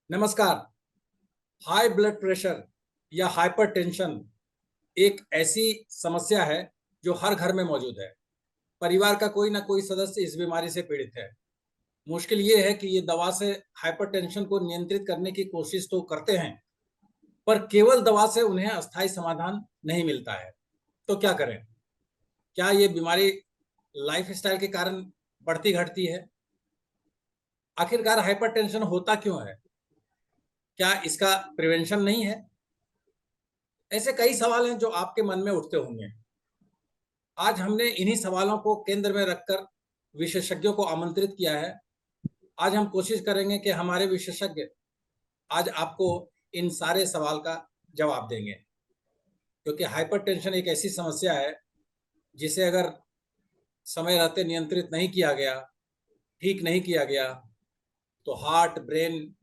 नमस्कार। High blood pressure या hypertension एक ऐसी समस्या है जो हर घर में मौजूद है। परिवार का कोई ना कोई सदस्य इस बीमारी से पीड़ित है। मुश्किल ये है कि ये दवा से हाइपरटेंशन को नियंत्रित करने की कोशिश तो करते हैं, पर केवल दवा से उन्हें अस्थायी समाधान नहीं मिलता है। तो क्या करें? क्या ये बीमारी लाइफस्टाइल के कारण बढ़ती घटती है? आखिरकार हाइपरटेंशन होता क्यों है? क्या इसका प्रिवेंशन नहीं है? ऐसे कई सवाल हैं जो आपके मन में उठते होंगे। आज हमने इन्हीं सवालों को केंद्र में रखकर विशेषज्ञों को आमंत्रित किया है। आज हम कोशिश करेंगे कि हमारे विशेषज्ञ आज आपको इन सारे सवाल का जवाब देंगे, क्योंकि हाइपरटेंशन एक ऐसी समस्या है जिसे अगर समय रहते नियंत्रित नहीं किया गया, ठीक नहीं किया गया, तो हार्ट, ब्रेन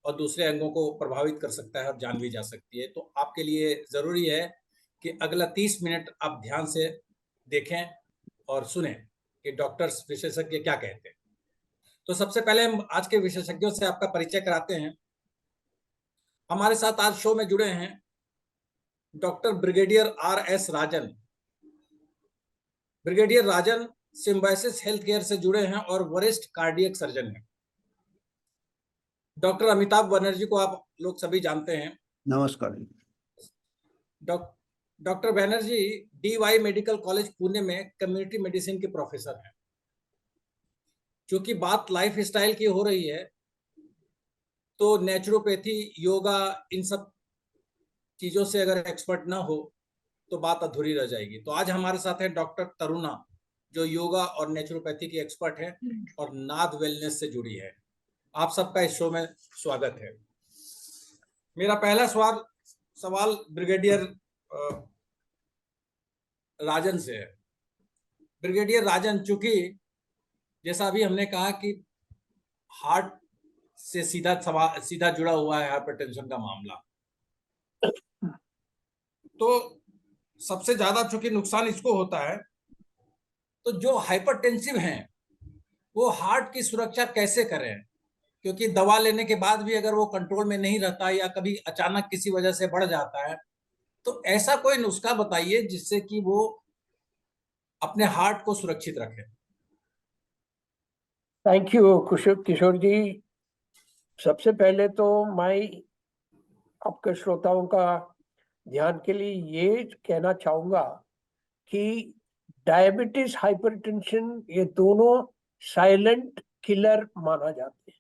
और दूसरे अंगों को प्रभावित कर सकता है और जान भी जा सकती है। तो आपके लिए ज़रूरी है कि अगला 30 मिनट आप ध्यान से देखें और सुनें कि डॉक्टर्स, विशेषज्ञ क्या कहते हैं। तो सबसे पहले हम आज के विशेषज्ञों से आपका परिचय कराते हैं। हमारे साथ आज शो में जुड़े हैं डॉक्टर ब्रिगेडियर RS राजन। ब्रिगेडियर राजन सिम्बायोसिस हेल्थ केयर से जुड़े हैं और वरिष्ठ कार्डियक सर्जन हैं। डॉक्टर अमिताभ बनर्जी को आप लोग सभी जानते हैं। नमस्कार। Doctor Banerjee DY medical college Pune में कम्युनिटी मेडिसिन के प्रोफेसर हैं। क्योंकि बात लाइफ स्टाइल की हो रही है, तो नेचुरोपैथी, योगा, इन सब चीज़ों से अगर एक्सपर्ट ना हो तो बात अधूरी रह जाएगी। तो आज हमारे साथ है डॉक्टर तरुणा, जो योगा और नेचुरोपैथी की एक्सपर्ट है और नाद वेलनेस से जुड़ी है। आप सबका इस शो में स्वागत है। मेरा पहला सवाल ब्रिगेडियर राजन से है। ब्रिगेडियर राजन, चूंकि जैसा अभी हमने कहा कि हार्ट से सीधा जुड़ा हुआ है हाइपरटेंशन का मामला, तो सबसे ज्यादा चूंकि नुकसान इसको होता है, तो जो हाइपरटेंसिव हैं वो हार्ट की सुरक्षा कैसे करें? क्योंकि दवा लेने के बाद भी अगर वो कंट्रोल में नहीं रहता या कभी अचानक किसी वजह से बढ़ जाता है, तो ऐसा कोई नुस्खा बताइए जिससे कि वो अपने हार्ट को सुरक्षित रखें। थैंक यू किशोर जी। सबसे पहले तो मैं आपके श्रोताओं का ध्यान के लिए ये कहना चाहूंगा कि डायबिटीज, हाइपरटेंशन ये दोनों साइलेंट किलर माना जाते हैं।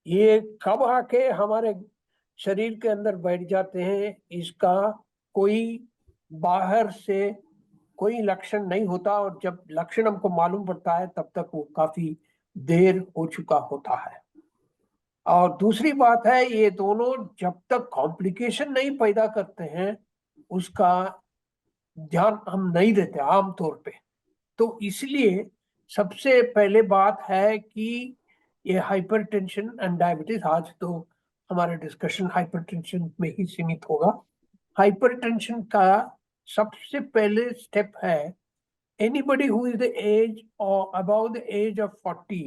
ये कब आके हमारे शरीर के अंदर बैठ जाते हैं, इसका कोई बाहर से कोई लक्षण नहीं होता, और जब लक्षण हमको मालूम पड़ता है तब तक वो काफी देर हो चुका होता है। और दूसरी बात है, ये दोनों जब तक कॉम्प्लिकेशन नहीं पैदा करते हैं उसका ध्यान हम नहीं देते आमतौर पे। तो इसलिए सबसे पहले बात है कि ये हाइपरटेंशन एंड डायबिटीज, आज तो हमारा डिस्कशन हाइपरटेंशन में ही सीमित होगा। हाइपरटेंशन का सबसे पहले स्टेप है, anybody who is the age or above the age of 40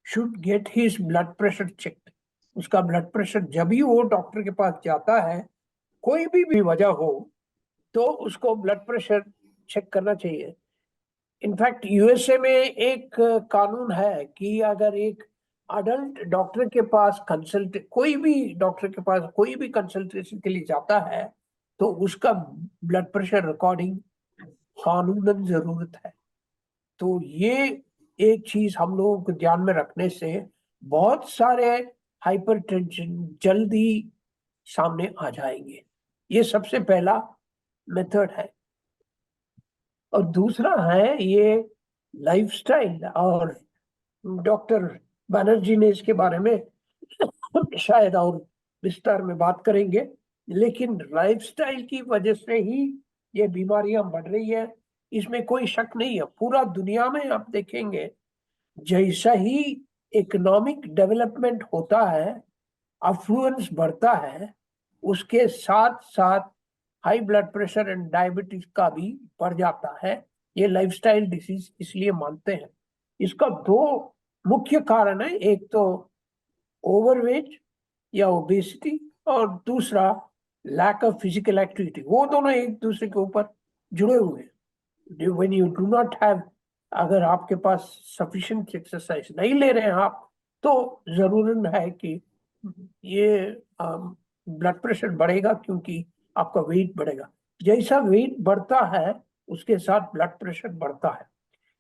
should get his blood pressure checked. उसका ब्लड प्रेशर जब भी वो डॉक्टर के पास जाता है, कोई भी वजह हो, तो उसको ब्लड प्रेशर चेक करना चाहिए। इनफैक्ट USA में एक कानून है कि अगर एक अडल्ट डॉक्टर के पास कोई भी डॉक्टर के पास कोई भी कंसल्टेशन के लिए जाता है, तो उसका ब्लड प्रेशर रिकॉर्डिंग कानूनन जरूरत है। तो ये एक चीज हम लोगों को ध्यान में रखने से बहुत सारे हाइपरटेंशन जल्दी सामने आ जाएंगे। ये सबसे पहला मेथड है। और दूसरा है ये लाइफस्टाइल, और डॉक्टर बनर्जी ने इसके बारे में शायद और विस्तार में बात करेंगे। लेकिन लाइफस्टाइल की वजह से ही ये बीमारियां बढ़ रही है, इसमें कोई शक नहीं है। पूरा दुनिया में आप देखेंगे, जैसा ही इकोनॉमिक डेवलपमेंट होता है, अफ्लुएंस बढ़ता है, उसके साथ साथ high blood pressure and diabetes का भी बढ़ जाता है। ये लाइफस्टाइल डिसीज इसलिए मानते हैं। इसका दो मुख्य कारण है, एक तो ओवरवेट या ओबेसिटी, और दूसरा लैक ऑफ फिजिकल एक्टिविटी। वो दोनों एक दूसरे के ऊपर जुड़े हुए हैं। When you do not have, अगर आपके पास सफिशिएंट एक्सरसाइज नहीं ले रहे हैं आप, तो जरूर है कि ये ब्लड प्रेशर बढ़ेगा, क्योंकि आपका वेट बढ़ेगा। जैसा वेट बढ़ता है उसके साथ ब्लड प्रेशर बढ़ता है।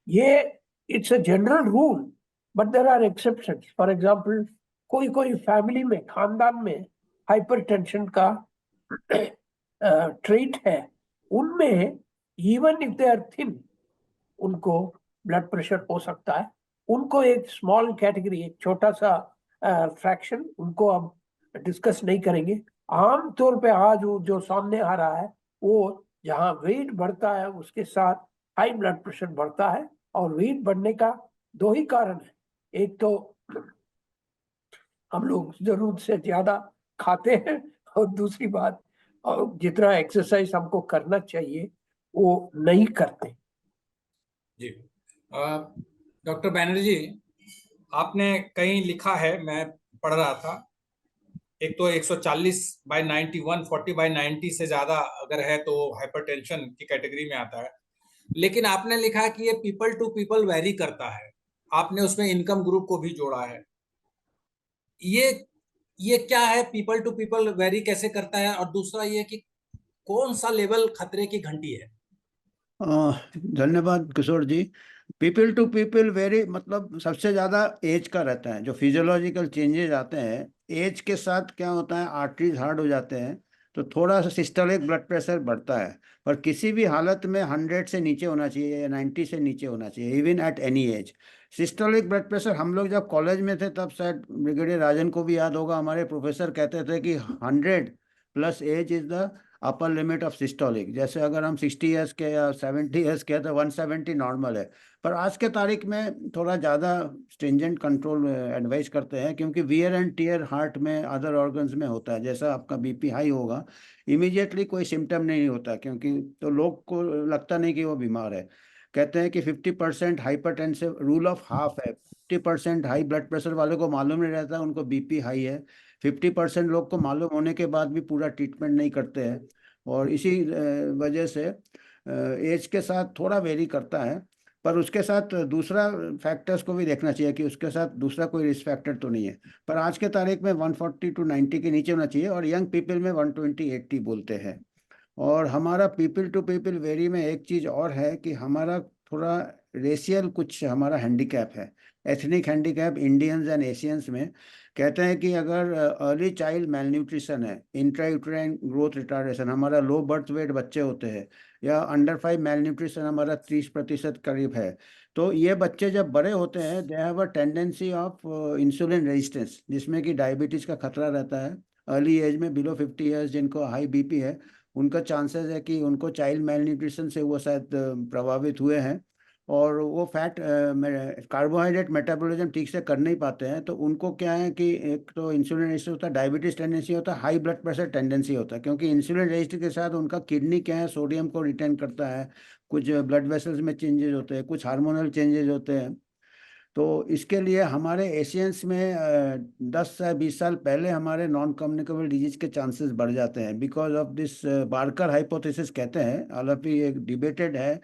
ये it's a general rule, but there are exceptions. For example, कोई कोई फैमिली में, खानदान में हाइपरटेंशन का ट्रेट है, उनमें even if they are thin, उनको ब्लड प्रेशर हो सकता है। उनको एक स्मॉल कैटेगरी, एक छोटा सा फ्रैक्शन, उनको हम डिस्कस नहीं करेंगे। आमतौर पे आज वो जो सामने आ रहा है, वो जहाँ वेट बढ़ता है उसके साथ हाई ब्लड प्रेशर बढ़ता है। और वेट बढ़ने का दो ही कारण है। एक तो हम लोग जरूरत से ज्यादा खाते हैं, और दूसरी बात, और जितना एक्सरसाइज हमको करना चाहिए वो नहीं करते। जी। डॉक्टर बैनर्जी, आपने कहीं लिखा है, मैं पढ़ रहा था, एक तो 140 बाय 90, 140 बाय 90 से ज्यादा अगर है तो हाइपरटेंशन की कैटेगरी में आता है। लेकिन आपने लिखा है कि ये पीपल टू पीपल वेरी करता है। आपने उसमें इनकम ग्रुप को भी जोड़ा है। ये ये क्या है, पीपल टू पीपल वेरी कैसे करता है? और दूसरा ये कि कौन सा लेवल खतरे की घंटी है? धन्यवाद किशोर जी। पीपल टू पीपल वेरी मतलब सबसे ज़्यादा एज का रहता है। जो फिजियोलॉजिकल चेंजेस आते हैं एज के साथ, क्या होता है, आर्टरीज हार्ड हो जाते हैं, तो थोड़ा सा सिस्टोलिक ब्लड प्रेशर बढ़ता है। पर किसी भी हालत में 100 से नीचे होना चाहिए या 90 से नीचे होना चाहिए, even at any as. Systolic blood pressure हम लोग जब कॉलेज में थे तब, शायद ब्रिगेडियर राजन को भी याद होगा, हमारे प्रोफेसर कहते थे कि 100+ age is the upper limit of systolic. जैसे अगर हम 60 ईयर्स के या 70 ईयर्स के तो 170 नॉर्मल है। पर आज के तारीख में थोड़ा ज़्यादा स्ट्रिंजेंट कंट्रोल एडवाइस करते हैं, क्योंकि वियर एंड टीयर हार्ट में, अदर ऑर्गन्स में होता है। जैसा आपका बीपी हाई होगा, इमीडिएटली कोई सिम्टम नहीं होता, क्योंकि तो लोग को लगता नहीं कि वो बीमार है। कहते हैं कि 50% हाइपरटेंसिव रूल ऑफ हाफ है। 50% हाई ब्लड प्रेशर वाले को मालूम नहीं रहता उनको बीपी हाई है। 50% लोग को मालूम होने के बाद भी पूरा ट्रीटमेंट नहीं करते हैं। और इसी वजह से एज के साथ थोड़ा वेरी करता है। पर उसके साथ दूसरा फैक्टर्स को भी देखना चाहिए कि उसके साथ दूसरा कोई रिस्क फैक्टर तो नहीं है। पर आज के तारीख में 140 टू 90 के नीचे होना चाहिए, और यंग पीपल में 120-80 बोलते हैं। और हमारा पीपल टू पीपल वेरी में एक चीज़ और है कि हमारा थोड़ा रेशियल कुछ हमारा हैंडीकैप है, ethnic handicap Indians and Asians में। कहते हैं कि अगर अर्ली चाइल्ड मेल न्यूट्रिशन है, इंट्रायूटेराइन ग्रोथ रिटार्डेशन, हमारा लो बर्थ वेट बच्चे होते हैं, या अंडर 5 मेल न्यूट्रिशन हमारा 30% करीब है, तो ये बच्चे जब बड़े होते हैं they have a tendency of insulin resistance, जिसमें कि डायबिटीज़ का खतरा रहता है। अर्ली एज में बिलो 50 ईयर्स जिनको हाई बीपी है, उनका चांसेस है कि उनको चाइल्ड मेल न्यूट्रिशन से वो शायद प्रभावित हुए हैं, और वो फैट कार्बोहाइड्रेट मेटाबॉलिज्म ठीक से कर नहीं पाते हैं। तो उनको क्या है कि एक तो इंसुलिन रेजिस्टेंस होता है, डायबिटीज टेंडेंसी होता है, हाई ब्लड प्रेशर टेंडेंसी होता है, क्योंकि इंसुलिन रेजिस्टेंस के साथ उनका किडनी क्या है, सोडियम को रिटेन करता है, कुछ ब्लड वेसल्स में चेंजेस होते हैं, कुछ हार्मोनल चेंजेस होते हैं। तो इसके लिए हमारे एशियंस में 10 से 20 साल पहले हमारे नॉन कम्युनिकेबल डिजीज के चांसेस बढ़ जाते हैं, because of this Barker hypothesis कहते हैं। हालांकि एक डिबेटेड है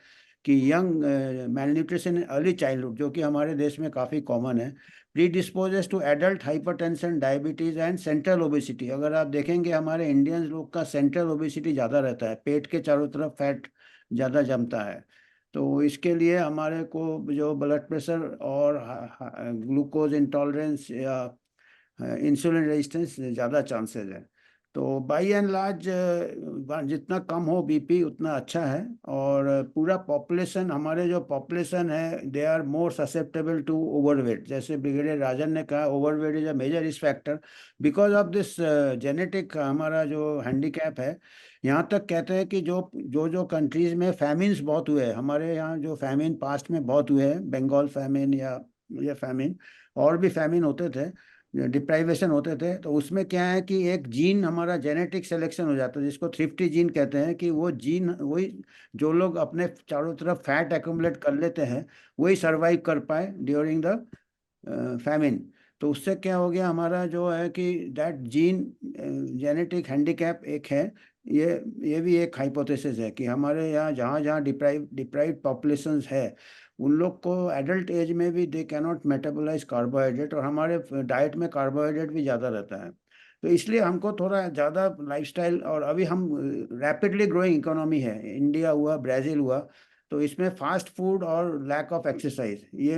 कि young male nutrition in early childhood, जो कि हमारे देश में काफ़ी कॉमन है, predisposes to adult hypertension, diabetes and central obesity. अगर आप देखेंगे हमारे इंडियंस लोग का सेंट्रल ओबेसिटी ज़्यादा रहता है, पेट के चारों तरफ फैट ज़्यादा जमता है। तो इसके लिए हमारे को जो ब्लड प्रेशर और ग्लूकोज इंटॉलरेंस या इंसुलिन रेजिस्टेंस ज़्यादा चांसेस है। तो बाई एंड लार्ज जितना कम हो बीपी उतना अच्छा है। और पूरा पॉपुलेशन, हमारे जो पॉपुलेशन है they are more susceptible to overweight. जैसे ब्रिगेडियर राजन ने कहा, overweight is a major risk factor because of this genetic हमारा जो हैंडीकैप है। यहाँ तक कहते हैं कि जो जो जो कंट्रीज में फैमिन्स बहुत हुए हैं, हमारे यहाँ जो फैमिन पास्ट में बहुत हुए हैं, बंगाल फैमिन या ये फैमिन, और भी फैमिन होते थे, डिप्राइवेशन होते थे, तो उसमें क्या है कि एक जीन हमारा जेनेटिक सिलेक्शन हो जाता है, जिसको थ्रिफ्टी जीन कहते हैं, कि वो जीन वही, जो लोग अपने चारों तरफ फैट एक्यूमुलेट कर लेते हैं वही सरवाइव कर पाए ड्यूरिंग द फैमिन। तो उससे क्या हो गया हमारा जो है कि दैट जीन जेनेटिक हैंडीकैप एक है। ये भी एक हाइपोथेसिस है कि हमारे यहाँ जहाँ जहाँ डिप्राइव्ड पॉपुलेशंस है उन लोग को एडल्ट एज में भी दे कैनॉट मेटाबोलाइज कार्बोहाइड्रेट, और हमारे डाइट में कार्बोहाइड्रेट भी ज़्यादा रहता है। तो इसलिए हमको थोड़ा ज़्यादा लाइफस्टाइल, और अभी हम रैपिडली ग्रोइंग इकोनॉमी है, इंडिया हुआ, ब्राज़ील हुआ, तो इसमें फास्ट फूड और लैक ऑफ एक्सरसाइज, ये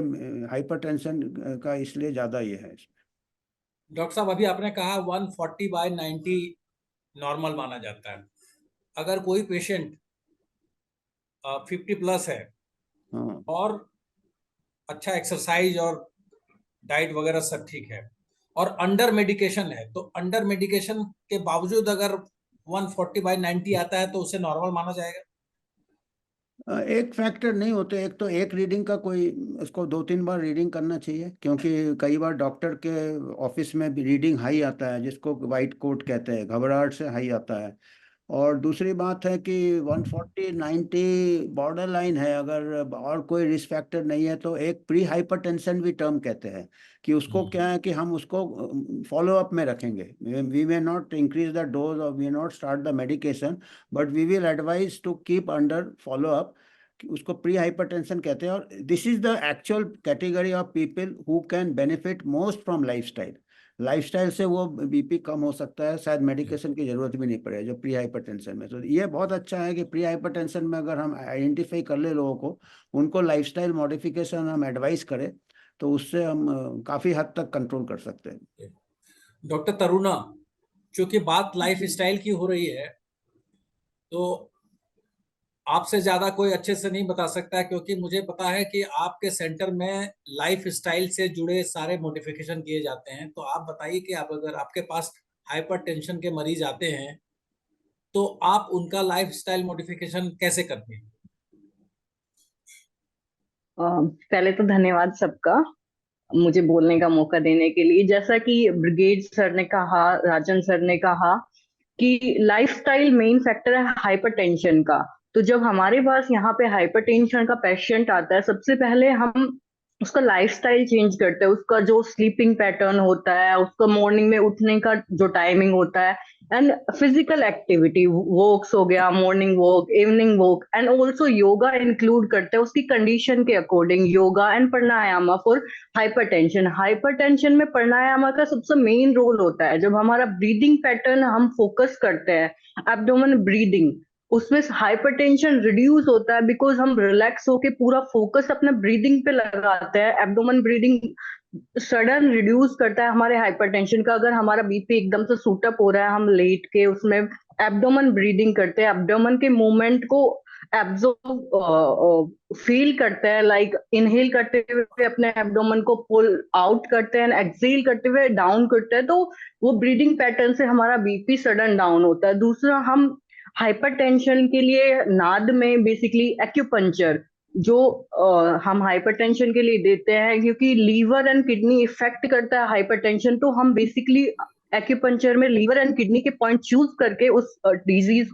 हाइपरटेंशन का इसलिए ज़्यादा ये है। डॉक्टर साहब, अभी आपने कहा 140/90 नॉर्मल माना जाता है। अगर कोई पेशेंट 50 प्लस है हाँ, और अच्छा एक्सरसाइज और डाइट वगैरह सब ठीक है और अंडर मेडिकेशन है, तो अंडर मेडिकेशन के बावजूद अगर 140/90 आता है तो उसे नॉर्मल माना जाएगा? एक फैक्टर नहीं होते, एक तो एक रीडिंग का कोई, उसको 2-3 बार रीडिंग करना चाहिए, क्योंकि कई बार डॉक्टर के ऑफिस में भी रीडिंग हाई आता है, जिसको वाइट कोट कहते हैं, घबराहट से हाई आता है। और दूसरी बात है कि 140-90 बॉर्डर लाइन है, अगर और कोई रिस्क फैक्टर नहीं है तो एक प्री हाइपरटेंशन भी टर्म कहते हैं, कि उसको क्या है कि हम उसको फॉलो अप में रखेंगे। We may not increase the dose और we not start the medication, but we will advise to keep under follow up, उसको प्री हाइपरटेंशन कहते हैं। और this is the actual category of people who can benefit most from lifestyle. Lifestyle से वो BP कम हो सकता है, शायद मेडिकेशन की जरूरत भी नहीं पड़े जो प्री हाइपरटेंशन में। तो ये बहुत अच्छा है कि प्री हाइपरटेंशन में अगर हम आइडेंटिफाई कर ले लोगों को, उनको लाइफस्टाइल मॉडिफिकेशन हम एडवाइस करें, तो उससे हम काफ़ी हद तक कंट्रोल कर सकते हैं। डॉक्टर तरुणा, चूंकि बात लाइफ स्टाइल की हो रही है, तो आपसे ज्यादा कोई अच्छे से नहीं बता सकता है, क्योंकि मुझे पता है कि आपके सेंटर में लाइफ स्टाइल से जुड़े सारे मॉडिफिकेशन किए जाते हैं। तो आप बताइए कि आप अगर आपके पास हाइपरटेंशन के मरीज आते हैं तो आप उनका लाइफ स्टाइल मॉडिफिकेशन कैसे करते हैं? पहले तो धन्यवाद सबका मुझे बोलने का मौका देने के लिए। जैसा कि ब्रिगेड सर ने कहा, राजन सर ने कहा कि लाइफस्टाइल मेन फैक्टर है हाइपरटेंशन का। तो जब हमारे पास यहाँ पे हाइपरटेंशन का पेशेंट आता है, सबसे पहले हम उसका लाइफस्टाइल चेंज करते हैं। उसका जो स्लीपिंग पैटर्न होता है, उसका मॉर्निंग में उठने का जो टाइमिंग होता है, एंड फिजिकल एक्टिविटी, वॉक्स हो गया, morning walk, evening walk, and also yoga include करते हैं उसकी कंडीशन के according, yoga and pranayama for hypertension. Hypertension में प्राणायाम का सबसे मेन रोल होता है। जब हमारा ब्रीदिंग पैटर्न हम फोकस करते हैं, एब्डोमेन ब्रीदिंग, उसमें हाइपरटेंशन रिड्यूस होता है, बिकॉज हम रिलैक्स होके पूरा फोकस अपने ब्रीदिंग पे लगाते हैं। एब्डोमेन ब्रीदिंग सडन रिड्यूस करता है हमारे हाइपरटेंशन का। अगर हमारा बीपी एकदम से सूटअप हो रहा है, हम लेट के उसमें एब्डोमेन ब्रीदिंग करते हैं, एब्डोमेन के मूवमेंट को एब्जॉर्ब फील करते हैं, लाइक इनहेल करते हुए अपने एब्डोमेन को पुल आउट करते हैं, एक्सहेल करते हुए डाउन करते हैं, तो वो ब्रीदिंग पैटर्न से हमारा बीपी सडन डाउन होता है। दूसरा, हम हाइपरटेंशन के लिए नाद में बेसिकली एक्यूपंक्चर जो हम हाइपरटेंशन के लिए देते हैं, क्योंकि लीवर एंड किडनी इफेक्ट करता है हाइपरटेंशन, तो हम बेसिकली एक्यूपंक्चर में लीवर एंड किडनी के पॉइंट चूज करके उस डिजीज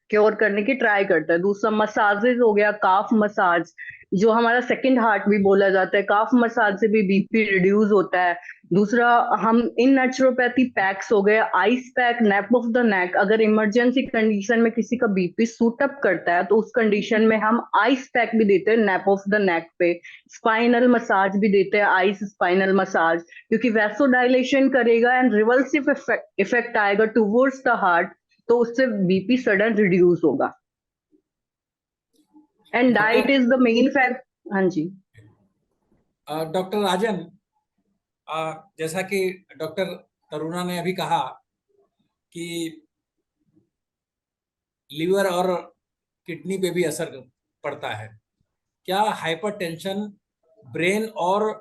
क्योर करने की ट्राई करता है। दूसरा मसाजेस हो गया, काफ मसाज, जो हमारा सेकंड हार्ट भी बोला जाता है, काफ मसाज से भी बीपी रिड्यूस होता है। दूसरा, हम इन नेचुरोपैथी पैक्स हो गए, ice pack, nap of the neck, अगर इमरजेंसी कंडीशन में किसी का बीपी सूटअप करता है तो उस कंडीशन में हम आइस पैक भी देते हैं नेप ऑफ द नेक पे। स्पाइनल मसाज भी देते हैं, आइस स्पाइनल मसाज, क्योंकि वैसोडाइलेशन करेगा एंड रिवल्सिव इफेक्ट आएगा टुवर्ड्स द हार्ट, तो उससे बीपी सडन रिड्यूस होगा। And diet is the main fact. हाँ जी डॉक्टर राजन, जैसा कि डॉक्टर तरुणा ने अभी कहा कि लीवर और किडनी पे भी असर पड़ता है, क्या हाइपरटेंशन ब्रेन और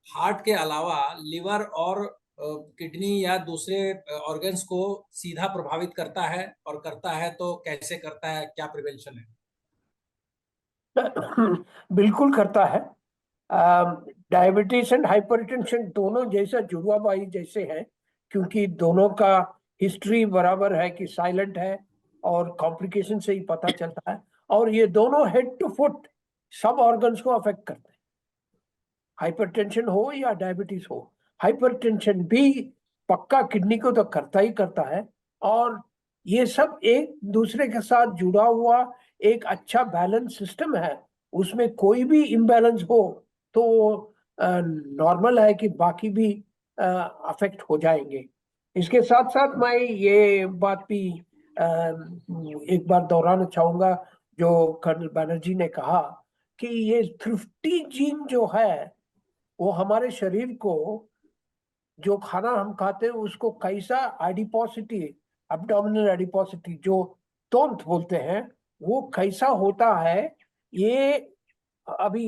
हार्ट के अलावा लिवर और किडनी या दूसरे ऑर्गन्स को सीधा प्रभावित करता है, और करता है तो कैसे करता है, क्या प्रिवेंशन है? बिल्कुल करता है। डायबिटीज एंड हाइपरटेंशन दोनों जैसा जुड़वा भाई जैसे हैं, क्योंकि दोनों का हिस्ट्री बराबर है कि साइलेंट है और कॉम्प्लिकेशन से ही पता चलता है, और ये दोनों हेड टू फुट सब ऑर्गन्स को अफेक्ट करते हैं, हाइपरटेंशन हो या डायबिटीज हो। हाइपरटेंशन भी पक्का किडनी को तो करता ही करता है, और ये सब एक दूसरे के साथ जुड़ा हुआ एक अच्छा बैलेंस सिस्टम है। उसमें कोई भी इम्बैलेंस हो तो नॉर्मल है कि बाकी भी अफेक्ट हो जाएंगे। इसके साथ साथ मैं ये बात भी एक बार दोहराना चाहूंगा जो कर्नल बैनर्जी ने कहा कि ये थ्रिफ्टी जीन जो है वो हमारे शरीर को, जो खाना हम खाते हैं उसको कैसा एडिपोसिटी, एब्डोमिनल एडिपोसिटी जो तोंत बोलते हैं, वो कैसा होता है, ये अभी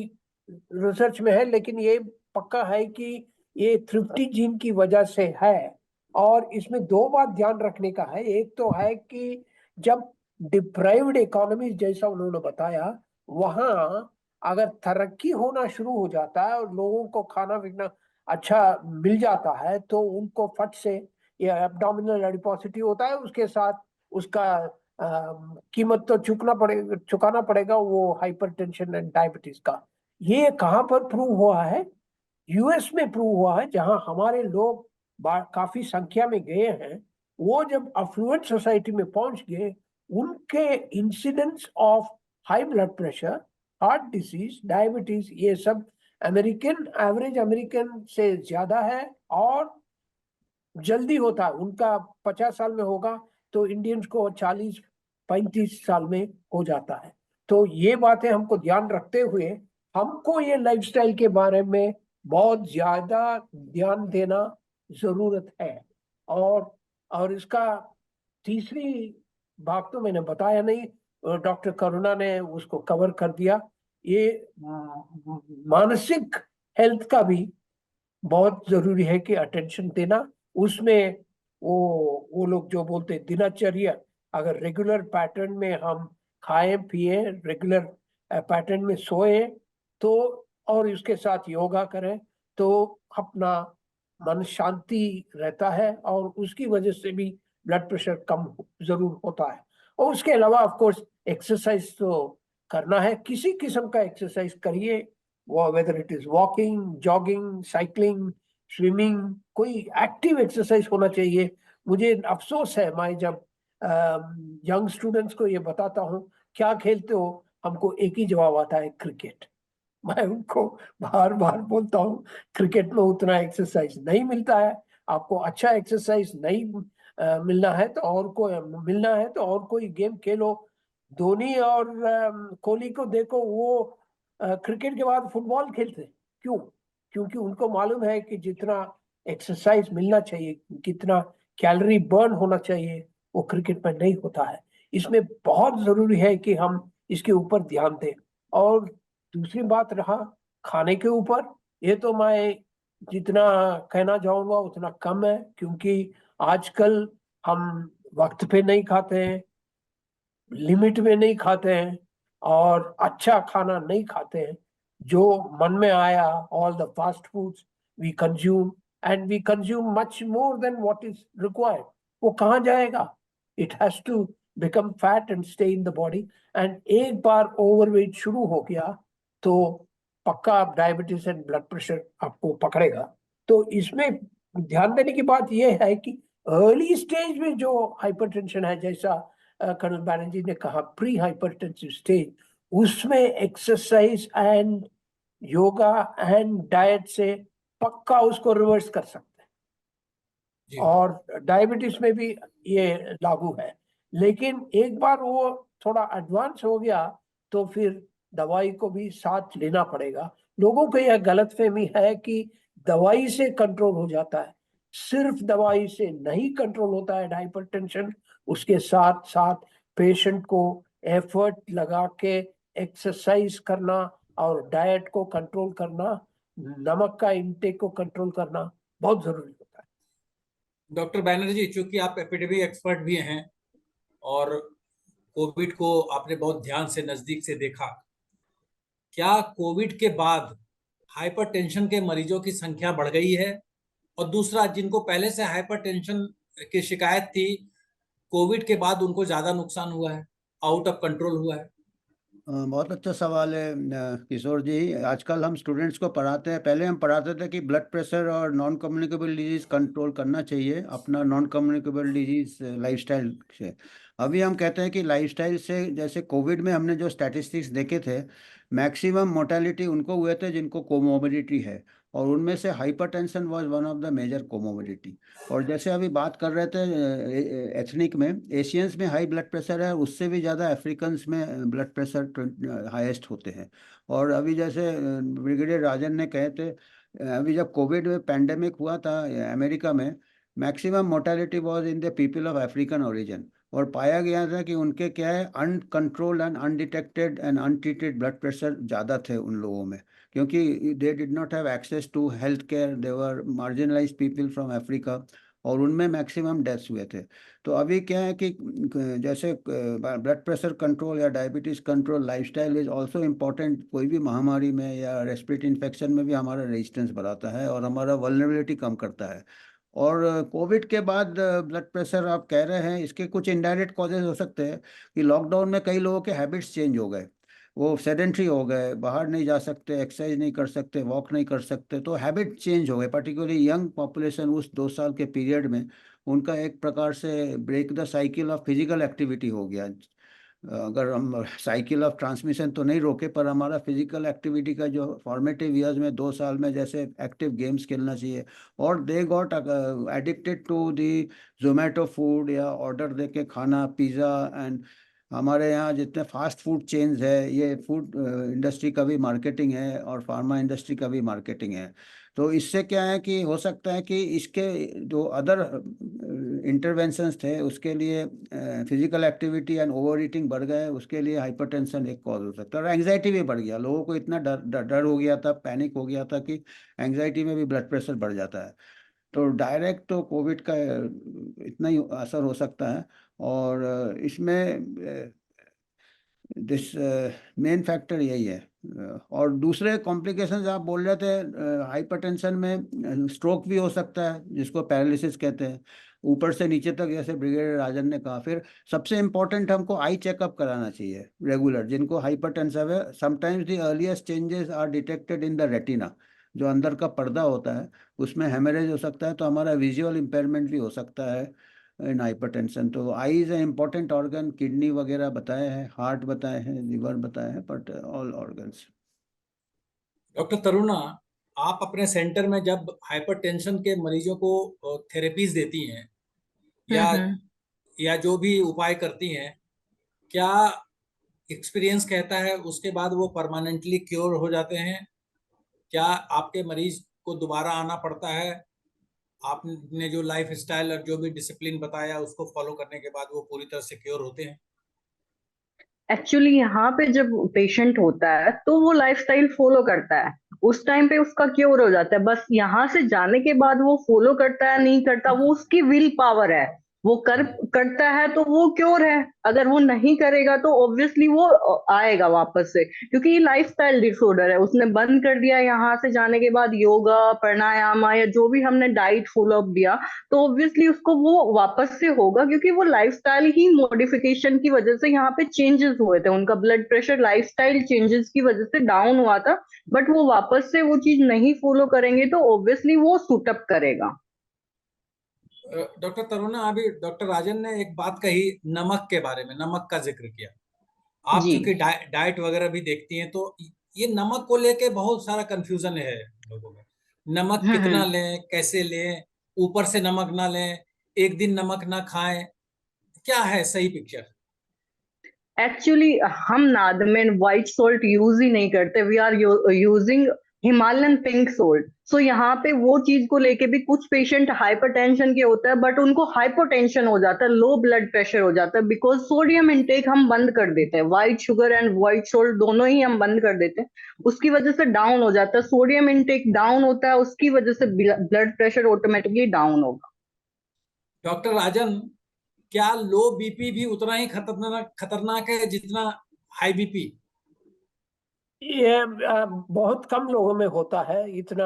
रिसर्च में है, लेकिन ये पक्का है कि ये थ्रिफ्टी जीन की वजह से है। और इसमें दो बात ध्यान रखने का है। एक तो है कि जब डिप्राइव्ड इकोनॉमी जैसा उन्होंने बताया, वहां अगर तरक्की होना शुरू हो जाता है और लोगों को खाना पीना अच्छा मिल जाता है तो उनको फट से ये एब्डोमिनल एडिपोसिटी होता है, उसके साथ उसका कीमत तो चुकाना पड़ेगा, वो हाइपरटेंशन एंड डायबिटीज का। ये कहाँ पर प्रूव हुआ है? यूएस में प्रूव हुआ है, जहां हमारे लोग काफी संख्या में गए हैं। वो जब अफ्लुएंट सोसाइटी में पहुंच गए, उनके incidence of high blood pressure, heart disease, diabetes, ये सब अमेरिकन एवरेज अमेरिकन से ज्यादा है और जल्दी होता है। उनका 50 साल में होगा तो इंडियंस को 40-35 साल में हो जाता है। तो ये बातें हमको ध्यान रखते हुए हमको ये लाइफस्टाइल के बारे में बहुत ज्यादा ध्यान देना जरूरत है। और इसका तीसरी भाग तो मैंने बताया नहीं, डॉक्टर करुणा ने उसको कवर कर दिया। ये मानसिक हेल्थ का भी बहुत जरूरी है कि अटेंशन देना। उसमें वो लोग जो बोलते हैं दिनचर्या, अगर रेगुलर पैटर्न में हम खाएं पिए, रेगुलर पैटर्न में सोए तो, और इसके साथ योगा करें तो अपना मन शांति रहता है और उसकी वजह से भी ब्लड प्रेशर कम जरूर होता है। और उसके अलावा ऑफ कोर्स एक्सरसाइज तो करना है, किसी किस्म का एक्सरसाइज करिए, वो whether it is walking, jogging, cycling, swimming, कोई एक्टिव एक्सरसाइज होना चाहिए। मुझे अफसोस है, मैं जब यंग स्टूडेंट्स को ये बताता हूँ क्या खेलते हो, हमको एक ही जवाब आता है, क्रिकेट। मैं उनको बार बार बोलता हूँ क्रिकेट में उतना एक्सरसाइज नहीं मिलता है। आपको अच्छा एक्सरसाइज नहीं मिलना है तो और कोई गेम खेलो। धोनी और कोहली को देखो, वो क्रिकेट के बाद फुटबॉल खेलते हैं। क्यों? क्योंकि उनको मालूम है कि जितना एक्सरसाइज मिलना चाहिए, कितना कैलोरी बर्न होना चाहिए, वो क्रिकेट में नहीं होता है। इसमें बहुत जरूरी है कि हम इसके ऊपर ध्यान दें। और दूसरी बात रहा खाने के ऊपर, ये तो मैं जितना कहना चाहूंगा उतना कम है, क्योंकि आजकल हम वक्त पे नहीं खाते हैं, लिमिट में नहीं खाते हैं और अच्छा खाना नहीं खाते हैं। जो मन में आया, all the fast foods we consume, and we consume much more than what is required. वो कहाँ जाएगा? It has to become fat and stay in the body. And एक बार ओवरवेट शुरू हो गया तो पक्का आप डायबिटीज एंड ब्लड प्रेशर आपको पकड़ेगा। तो इसमें ध्यान देने की बात यह है कि अर्ली स्टेज में जो हाइपरटेंशन है, जैसा कर्नल बैनर्जी ने कहा प्री हाइपरटेंसिव स्टेज, उसमें exercise and yoga and diet से पक्का उसको रिवर्स कर सकते हैं। और डायबिटीज में भी ये लागू है। लेकिन एक बार वो थोड़ा एडवांस हो गया तो फिर दवाई को भी साथ लेना पड़ेगा। लोगों को यह गलतफहमी है कि दवाई से कंट्रोल हो जाता है। सिर्फ दवाई से नहीं कंट्रोल होता है हाइपरटेंशन, उसके साथ साथ पेशेंट को एफर्ट लगा के एक्सरसाइज करना और डाइट को कंट्रोल करना, नमक का इंटेक को कंट्रोल करना बहुत जरूरी होता है। डॉक्टर बैनर्जी, चूंकि आप एपिडेमिक एक्सपर्ट भी हैं और कोविड को आपने बहुत ध्यान से नजदीक से देखा, क्या कोविड के बाद हाइपरटेंशन के मरीजों की संख्या बढ़ गई है? और दूसरा, जिनको पहले से हाइपरटेंशन की शिकायत थी, कोविड के बाद उनको ज्यादा नुकसान हुआ है, आउट ऑफ कंट्रोल हुआ है? बहुत अच्छा सवाल है किशोर जी। आजकल हम स्टूडेंट्स को पढ़ाते हैं, पहले हम पढ़ाते थे कि ब्लड प्रेशर और नॉन कम्युनिकेबल डिजीज कंट्रोल करना चाहिए अपना नॉन कम्युनिकेबल डिजीज लाइफस्टाइल से। अभी हम कहते हैं कि लाइफस्टाइल से, जैसे कोविड में हमने जो स्टैटिस्टिक्स देखे थे, मैक्सिमम मोर्टेलिटी उनको हुए थे जिनको कोमोर्बिडिटी है, और उनमें से hypertension was one of the major comorbidity. और जैसे अभी बात कर रहे थे एथनिक में, एशियंस में हाई ब्लड प्रेशर है, उससे भी ज़्यादा अफ्रीकन्स में ब्लड प्रेशर हाईएस्ट होते हैं। और अभी जैसे ब्रिगेडियर राजन ने कहे थे, अभी जब कोविड में पैंडेमिक हुआ था अमेरिका में, maximum mortality was in the people of African origin. और पाया गया था कि उनके क्या है, uncontrolled and undetected and untreated blood pressure ज़्यादा थे उन लोगों में, क्योंकि they did not have access to health care, they were marginalise people from Africa, और उनमें मैक्सिमम डेथ्स हुए थे। तो अभी क्या है कि जैसे ब्लड प्रेशर कंट्रोल या diabetes control, lifestyle is also important. कोई भी महामारी में या रेस्पिरेटरी इन्फेक्शन में भी हमारा रेजिस्टेंस बढ़ाता है और हमारा वल्नरेबिलिटी कम करता है। और कोविड के बाद ब्लड प्रेशर आप कह रहे हैं, इसके कुछ इनडायरेक्ट कॉजेज हो सकते हैं कि लॉकडाउन में कई लोगों के हैबिट्स चेंज हो गए, वो सेडेंट्री हो गए, बाहर नहीं जा सकते, एक्सरसाइज नहीं कर सकते, वॉक नहीं कर सकते, तो हैबिट चेंज हो गए। पर्टिकुलरली यंग पॉपुलेशन उस 2 साल के पीरियड में उनका एक प्रकार से break the cycle of physical activity हो गया। अगर हम साइकिल ऑफ ट्रांसमिशन तो नहीं रोके, पर हमारा फिजिकल एक्टिविटी का जो फॉर्मेटिव ईयर्स में 2 साल में जैसे एक्टिव गेम्स खेलना चाहिए, और they got addicted to the Zomato food या ऑर्डर दे के खाना, पिज़्ज़ा। एंड हमारे यहाँ जितने फास्ट फूड चेन्स है, ये फूड इंडस्ट्री का भी मार्केटिंग है और फार्मा इंडस्ट्री का भी मार्केटिंग है। तो इससे क्या है कि हो सकता है कि इसके जो अदर इंटरवेंशंस थे उसके लिए physical activity and over eating बढ़ गए, उसके लिए हाइपरटेंशन एक कॉज हो सकता है। और एंग्जाइटी भी बढ़ गया, लोगों को इतना डर हो गया था, पैनिक हो गया था कि एंग्जाइटी में भी ब्लड प्रेशर बढ़ जाता है। तो डायरेक्ट तो कोविड का इतना ही असर हो सकता है। और इसमें दिस मेन फैक्टर यही है। और दूसरे कॉम्प्लिकेशंस आप बोल रहे थे, हाइपरटेंशन में स्ट्रोक भी हो सकता है, जिसको पैरालिसिस कहते हैं, ऊपर से नीचे तक, जैसे ब्रिगेडियर राजन ने कहा। फिर सबसे इम्पोर्टेंट हमको आई चेकअप कराना चाहिए रेगुलर, जिनको हाइपरटेंशन है। Sometimes the earliest changes are detected in the retina, जो अंदर का पर्दा होता है उसमें हेमरेज हो सकता है, तो हमारा विजुअल इम्पेयरमेंट भी हो सकता है इन हाइपरटेंशन। तो eye is a important organ, kidney वगैरह बताए हैं, हार्ट बताए हैं, लिवर बताए हैं, but all organs. Doctor Taruna, आप अपने सेंटर में जब हाइपरटेंशन के मरीजों को थेरेपीज देती हैं या हम्म। या जो भी उपाय करती हैं, क्या एक्सपीरियंस कहता है उसके बाद वो परमानेंटली क्योर हो जाते हैं? क्या आपके मरीज को दोबारा आना पड़ता है? आपने जो लाइफ स्टाइल और जो भी डिसिप्लिन बताया उसको फॉलो करने के बाद वो पूरी तरह से क्योर होते हैं? एक्चुअली यहाँ पे जब पेशेंट होता है तो वो लाइफस्टाइल फॉलो करता है, उस टाइम पे उसका क्योर हो जाता है। बस यहाँ से जाने के बाद वो फॉलो करता है नहीं करता, वो उसकी विल पावर है। वो करता है तो वो क्योर है, अगर वो नहीं करेगा तो ऑब्वियसली वो आएगा वापस से, क्योंकि ये लाइफस्टाइल डिसऑर्डर है। उसने बंद कर दिया यहाँ से जाने के बाद योगा, प्राणायाम या जो भी हमने डाइट फॉलो अप दिया, तो ऑब्वियसली उसको वो वापस से होगा, क्योंकि वो लाइफस्टाइल ही मॉडिफिकेशन की वजह से यहाँ पे चेंजेस हुए थे। उनका ब्लड प्रेशर लाइफस्टाइल चेंजेस की वजह से डाउन हुआ था, बट वो वापस से वो चीज नहीं फॉलो करेंगे तो ऑब्वियसली वो सूटअप करेगा। डॉक्टर तरुणा, अभी डॉक्टर राजन ने एक बात कही नमक के बारे में, नमक का जिक्र किया। आप जी। चूंकि डाइट वगैरह भी देखती हैं, तो ये नमक को लेके बहुत सारा कंफ्यूजन है लोगों में। नमक कितना हम्म। लें, कैसे लें, ऊपर से नमक ना लें, एक दिन नमक ना खाएं, क्या है सही पिक्चर? एक्चुअली हम नाद में व्हाइट सोल्ट यूज ही नहीं करते, we are using Himalayan pink salt. So यहाँ पे वो चीज को लेके भी कुछ पेशेंट हाइपरटेंशन के होता है, बट उनको हाइपोटेंशन हो जाता है, लो ब्लड प्रेशर हो जाता है, बिकॉज सोडियम इनटेक हम बंद कर देते हैं, white sugar and white salt दोनों ही हम बंद कर देते हैं। उसकी वजह से डाउन हो जाता है, सोडियम इनटेक डाउन होता है, उसकी वजह से ब्लड प्रेशर ऑटोमेटिकली डाउन होगा। डॉक्टर राजन, क्या लो बीपी भी उतना ही खतरनाक है जितना हाई बीपी? ये बहुत कम लोगों में होता है, इतना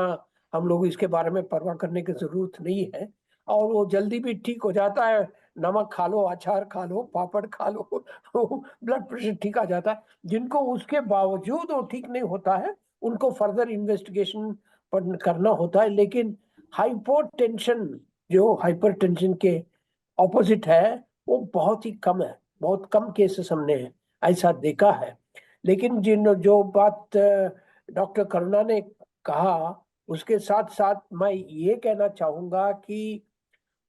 हम लोग इसके बारे में परवाह करने की जरूरत नहीं है, और वो जल्दी भी ठीक हो जाता है। नमक खा लो, अचार खा लो, पापड़ खा लो, ब्लड प्रेशर ठीक आ जाता है। जिनको उसके बावजूद वो ठीक नहीं होता है, उनको फर्दर इन्वेस्टिगेशन करना होता है। लेकिन हाइपोटेंशन जो हाइपरटेंशन के ऑपोजिट है, वो बहुत ही कम है, बहुत कम केसेस हमने ऐसा देखा है। लेकिन जो बात डॉक्टर करुणा ने कहा, उसके साथ साथ मैं ये कहना चाहूंगा कि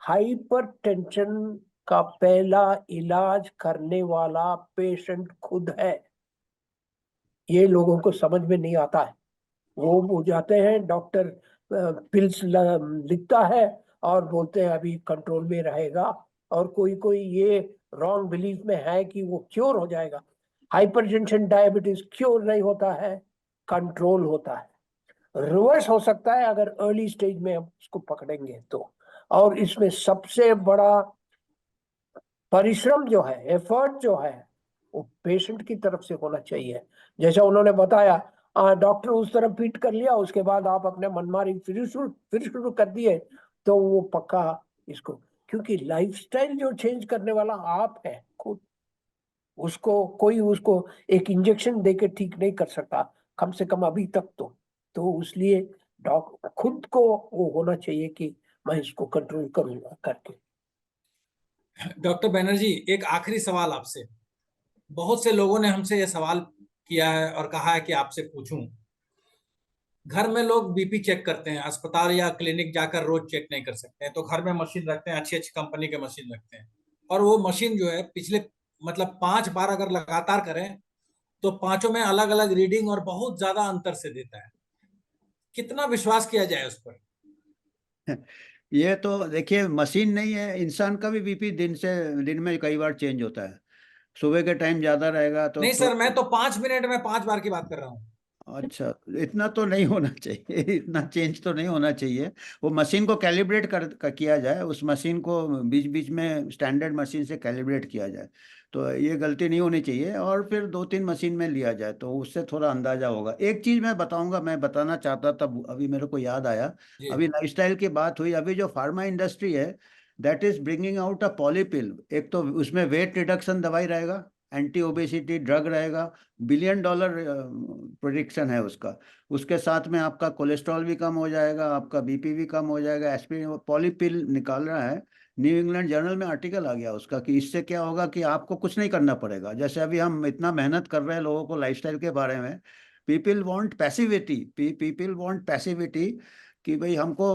हाइपरटेंशन का पहला इलाज करने वाला पेशेंट खुद है। ये लोगों को समझ में नहीं आता है। वो जाते हैं, डॉक्टर पिल्स लिखता है और बोलते हैं अभी कंट्रोल में रहेगा, और कोई कोई ये रॉन्ग बिलीफ में है कि वो क्योर हो जाएगा। हाइपरटेंशन डायबिटीज क्योर नहीं होता है, कंट्रोल होता है। रिवर्स हो सकता है अगर अर्ली स्टेज में हम उसको पकड़ेंगे तो। और इसमें सबसे बड़ा परिश्रम जो है, एफर्ट जो है, वो पेशेंट की तरफ से होना चाहिए। जैसा उन्होंने बताया, डॉक्टर उस तरफ फिट कर लिया, उसके बाद आप अपने मनमानी फिर शुरू कर दिए, तो वो पक्का इसको, क्योंकि लाइफस्टाइल जो चेंज करने वाला आप है खुद, उसको कोई उसको एक इंजेक्शन देके ठीक नहीं कर सकता, कम से कम अभी तक तो इसलिए खुद को वो होना चाहिए कि मैं इसको कंट्रोल करूंगा करके। डॉक्टर बैनर्जी, एक आखिरी सवाल आपसे। बहुत से लोगों ने हमसे यह सवाल किया है और कहा है कि आपसे पूछूं। घर में लोग बीपी चेक करते हैं, अस्पताल या क्लिनिक जाकर रोज चेक नहीं कर सकते हैं, तो घर में मशीन रखते हैं, अच्छी अच्छी कंपनी के मशीन रखते हैं। और वो मशीन जो है पिछले मतलब 5 बार अगर लगातार करें तो पांचों में अलग अलग रीडिंग और बहुत ज्यादा अंतर से देता है। कितना विश्वास किया जाए उस पर? ये तो देखिए, मशीन नहीं है, इंसान का भी बीपी दिन में कई बार चेंज होता है। सुबह के टाइम ज्यादा रहेगा तो नहीं सर, मैं तो 5 मिनट में 5 बार की बात कर रहा हूँ। अच्छा, इतना तो नहीं होना चाहिए, इतना चेंज तो नहीं होना चाहिए। वो मशीन को कैलिब्रेट किया जाए, उस मशीन को बीच बीच में स्टैंडर्ड मशीन से कैलिब्रेट किया जाए, तो ये गलती नहीं होनी चाहिए। और फिर 2-3 मशीन में लिया जाए तो उससे थोड़ा अंदाजा होगा। एक चीज़ मैं बताऊंगा, मैं बताना चाहता था, अभी मेरे को याद आया। जी। अभी लाइफस्टाइल की बात हुई, अभी जो फार्मा इंडस्ट्री है that is bringing out a polypill. एक तो उसमें वेट रिडक्शन दवाई रहेगा, एंटी ओबेसिटी ड्रग रहेगा, $1 बिलियन प्रोडिक्शन है उसका। उसके साथ में आपका कोलेस्ट्रॉल भी कम हो जाएगा, आपका बीपी भी कम हो जाएगा। एस्पिरिन पॉलीपिल निकाल रहा है। न्यू इंग्लैंड जर्नल में आर्टिकल आ गया उसका कि इससे क्या होगा कि आपको कुछ नहीं करना पड़ेगा। जैसे अभी हम इतना मेहनत कर रहे हैं लोगों को लाइफस्टाइल के बारे में, people want passivity, people want passivity, कि भाई हमको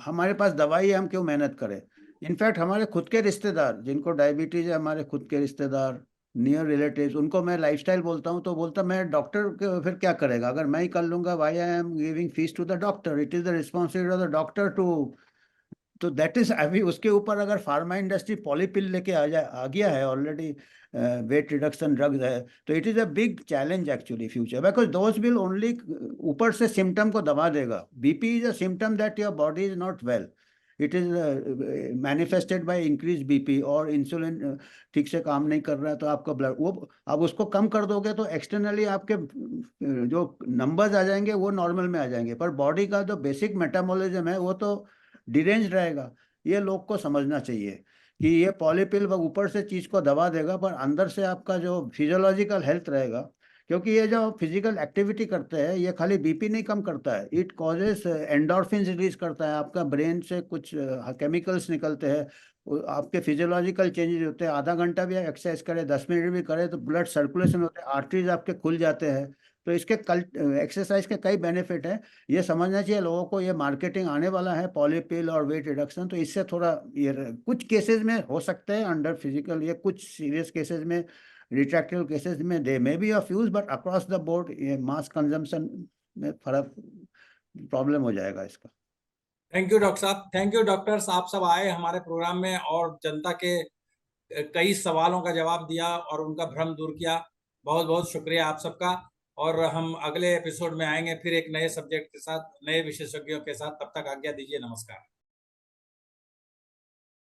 हमारे पास दवाई है, हम क्यों मेहनत करें। इनफैक्ट हमारे खुद के रिश्तेदार जिनको डायबिटीज है, हमारे खुद के रिश्तेदार, नियर रिलेटिव्स, उनको मैं लाइफस्टाइल बोलता हूँ तो बोलता मैं डॉक्टर फिर क्या करेगा, अगर मैं ही कर लूंगा, why I am giving fees to the doctor, it is the responsibility of the doctor to. तो दैट इज अभी उसके ऊपर अगर फार्मा इंडस्ट्री पॉलीपिल लेके आ गया है ऑलरेडी, वेट रिडक्शन ड्रग्स है, तो it is a big challenge actually future, because those will only ऊपर से सिम्टम को दबा देगा। BP is a symptom that your body is not well, it is manifested by increase BP, और insulin ठीक से काम नहीं कर रहा है तो आपका ब्लड, वो अब उसको कम कर दोगे तो एक्सटर्नली आपके जो नंबर्स आ जाएंगे वो नॉर्मल में आ जाएंगे, पर बॉडी का जो बेसिक मेटाबॉलिज्म है वो तो डिरेंज रहेगा। ये लोग को समझना चाहिए कि ये पॉलीपिल ऊपर से चीज को दबा देगा, पर अंदर से आपका जो फिजियोलॉजिकल हेल्थ रहेगा, क्योंकि ये जो फिजिकल एक्टिविटी करते हैं ये खाली बीपी नहीं कम करता है, इट कॉजेस एंडोर्फिन रिलीज करता है, आपका ब्रेन से कुछ केमिकल्स निकलते हैं, आपके फिजियोलॉजिकल चेंजेस होते हैं। आधा घंटा भी एक्सरसाइज करें, 10 मिनट भी करें तो ब्लड सर्कुलेशन होते हैं, आर्टरीज आपके खुल जाते हैं। तो इसके एक्सरसाइज के कई बेनिफिट हैं, ये समझना चाहिए लोगों को। ये मार्केटिंग आने वाला है पॉलीपिल और वेट रिडक्शन, तो इससे थोड़ा ये कुछ केसेस में हो सकते हैं अंडर फिजिकल, ये कुछ सीरियस केसेस में, रिट्रैक्टेबल केसेस में they may be of use, but across the board ये मास कंजम्पशन में फर्क प्रॉब्लम हो जाएगा इसका। थैंक यू डॉक्टर साहब, थैंक यू डॉक्टर्स, आप सब आए हमारे प्रोग्राम में और जनता के कई सवालों का जवाब दिया और उनका भ्रम दूर किया। बहुत बहुत शुक्रिया आप सबका। और हम अगले एपिसोड में आएंगे फिर एक नए सब्जेक्ट के साथ, नए विशेषज्ञों के साथ। तब तक आज्ञा दीजिए, नमस्कार।